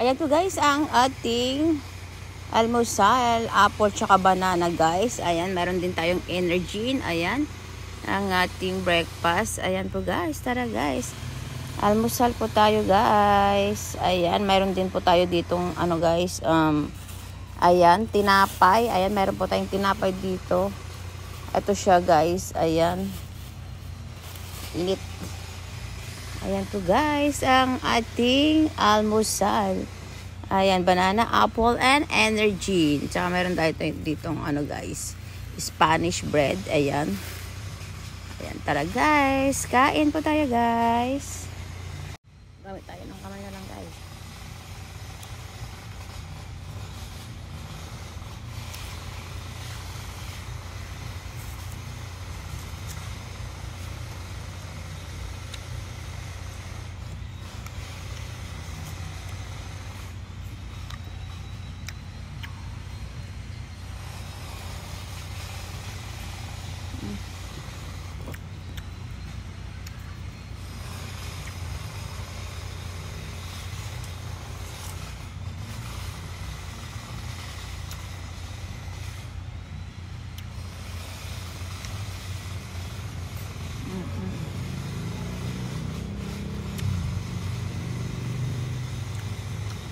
Ayan po guys, ang ating almusal, apple tsaka banana guys. Ayan, meron din tayong energy. Ayan, ang ating breakfast. Ayan po guys, tara guys. Almusal po tayo guys. Ayan, meron din po tayo ditong ano guys, ayan, tinapay. Ayan, meron po tayong tinapay dito. Ito siya guys, ayan. Init. Ayan po guys, ang ating almusal. Ayan, banana, apple, and energy. Tsaka meron tayo ditong ano guys, Spanish bread. Ayan. Ayan, tara guys. Kain po tayo guys. Gamit tayo ng kamay na lang guys.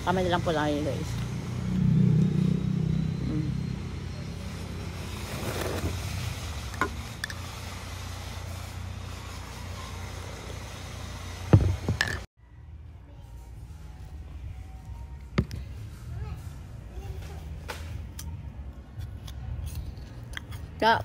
Kamay na lang po tayo guys. Kaka.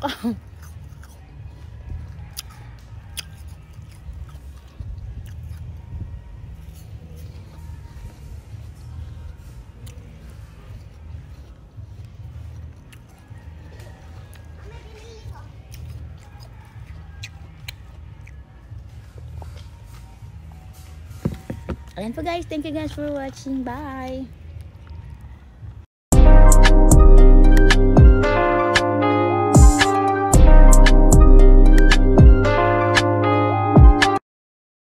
Ayan po guys, thank you guys for watching. Bye!